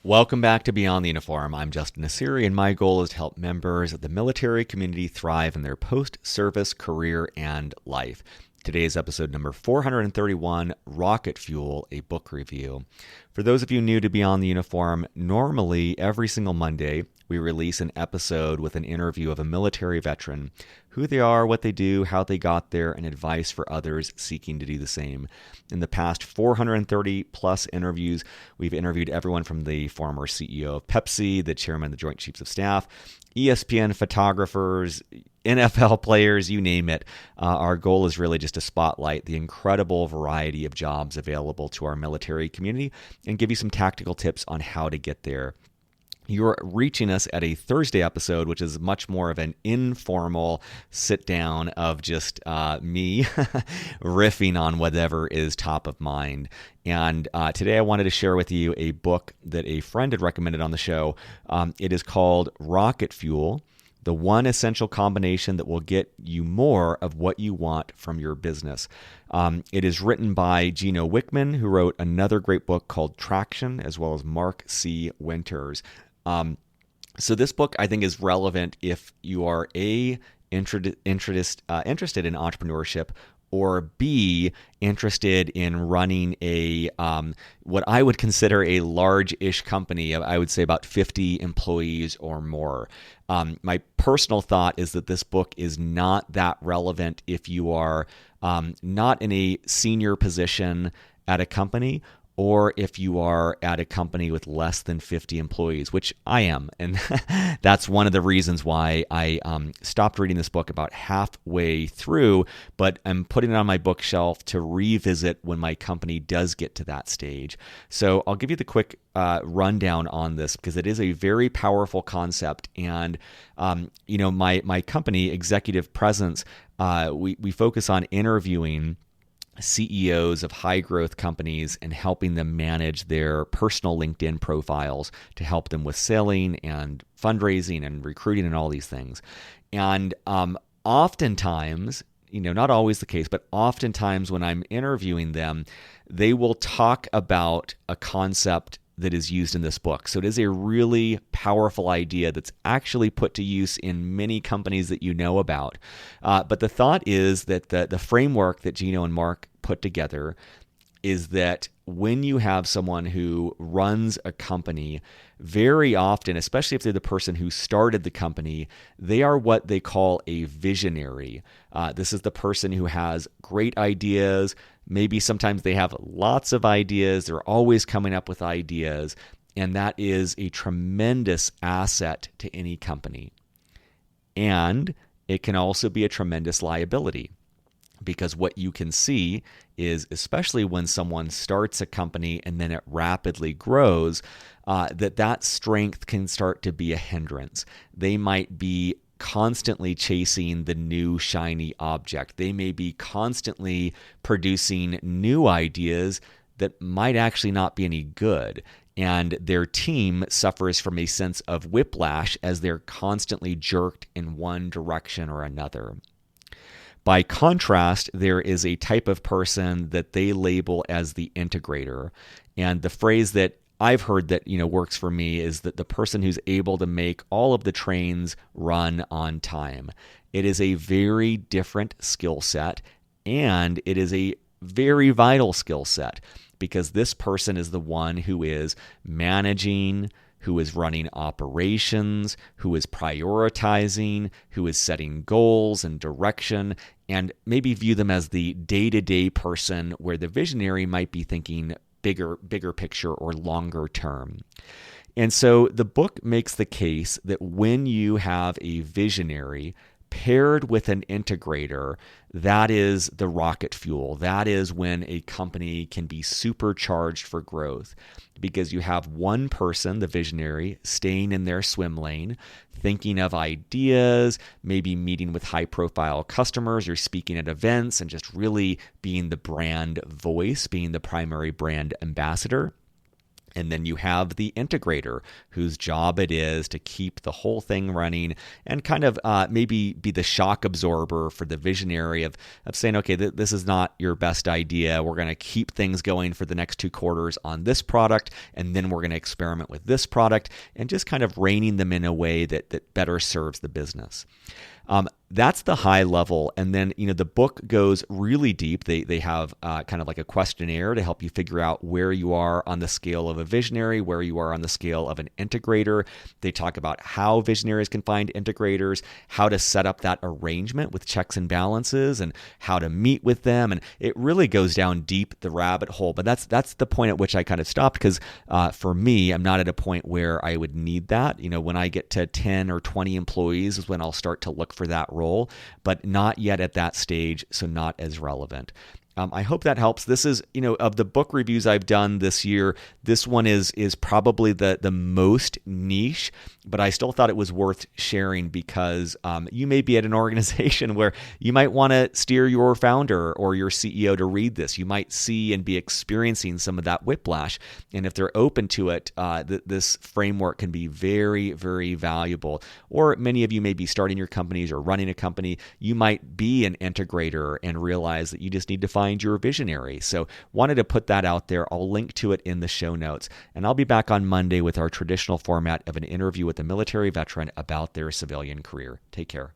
Welcome back to Beyond the Uniform. I'm Justin Nassiri, and my goal is to help members of the military community thrive in their post-service career and life. Today's episode number 431, Rocket Fuel, a book review. For those of you new to Beyond the Uniform, normally every single Monday, we release an episode with an interview of a military veteran, who they are, what they do, how they got there, and advice for others seeking to do the same. In the past 430 plus interviews, we've interviewed everyone from the former CEO of Pepsi, the chairman of the Joint Chiefs of Staff, ESPN photographers, NFL players, you name it. Our goal is really just to spotlight the incredible variety of jobs available to our military community and give you some tactical tips on how to get there. You're reaching us at a Thursday episode, which is much more of an informal sit down of just me riffing on whatever is top of mind. And today I wanted to share with you a book that a friend had recommended on the show. It is called Rocket Fuel, the one essential combination that will get you more of what you want from your business. It is written by Gino Wickman, who wrote another great book called Traction, as well as Mark C. Winters. So this book, I think, is relevant if you are A, interested in entrepreneurship, or B, interested in running a what I would consider a large-ish company. I would say about 50 employees or more. My personal thought is that this book is not that relevant if you are not in a senior position at a company, or if you are at a company with less than 50 employees, which I am. And that's one of the reasons why I stopped reading this book about halfway through, but I'm putting it on my bookshelf to revisit when my company does get to that stage. So I'll give you the quick rundown on this because it is a very powerful concept. And, my company, Executive Presence, we focus on interviewing CEOs of high growth companies and helping them manage their personal LinkedIn profiles to help them with selling and fundraising and recruiting and all these things. And oftentimes, not always the case, but oftentimes when I'm interviewing them, they will talk about a concept that is used in this book. So it is a really powerful idea that's actually put to use in many companies that you know about. But the thought is that the framework that Gino and Mark put together is that when you have someone who runs a company, very often, especially if they're the person who started the company, they are what they call a visionary. This is the person who has great ideas. Maybe sometimes they have lots of ideas. They're always coming up with ideas. And that is a tremendous asset to any company. And it can also be a tremendous liability. Because what you can see is, especially when someone starts a company and then it rapidly grows, that strength can start to be a hindrance. They might be constantly chasing the new shiny object. They may be constantly producing new ideas that might actually not be any good. And their team suffers from a sense of whiplash as they're constantly jerked in one direction or another. By contrast, there is a type of person that they label as the integrator. And the phrase that I've heard that works for me is that the person who's able to make all of the trains run on time. It is a very different skill set, and it is a very vital skill set because this person is the one who is managing, who is running operations, who is prioritizing, who is setting goals and direction, and maybe view them as the day-to-day person where the visionary might be thinking bigger picture or longer term. And so the book makes the case that when you have a visionary paired with an integrator, that is the rocket fuel. That is when a company can be supercharged for growth because you have one person, the visionary, staying in their swim lane, thinking of ideas, maybe meeting with high-profile customers or speaking at events and just really being the brand voice, being the primary brand ambassador. And then you have the integrator whose job it is to keep the whole thing running and kind of maybe be the shock absorber for the visionary of saying, okay, this is not your best idea. We're going to keep things going for the next 2 quarters on this product, and then we're going to experiment with this product, and just kind of reining them in a way that better serves the business. That's the high level. And then, the book goes really deep. They have kind of like a questionnaire to help you figure out where you are on the scale of a visionary, where you are on the scale of an integrator. They talk about how visionaries can find integrators, how to set up that arrangement with checks and balances, and how to meet with them. And it really goes down deep the rabbit hole. But that's the point at which I kind of stopped, because for me, I'm not at a point where I would need that. When I get to 10 or 20 employees is when I'll start to look for that role, but not yet at that stage, so not as relevant. I hope that helps. This is, of the book reviews I've done this year, this one is probably the most niche, but I still thought it was worth sharing because you may be at an organization where you might want to steer your founder or your CEO to read this. You might see and be experiencing some of that whiplash. And if they're open to it, this framework can be very, very valuable. Or many of you may be starting your companies or running a company. You might be an integrator and realize that you just need to find your visionary. So wanted to put that out there. I'll link to it in the show notes. And I'll be back on Monday with our traditional format of an interview with a military veteran about their civilian career. Take care.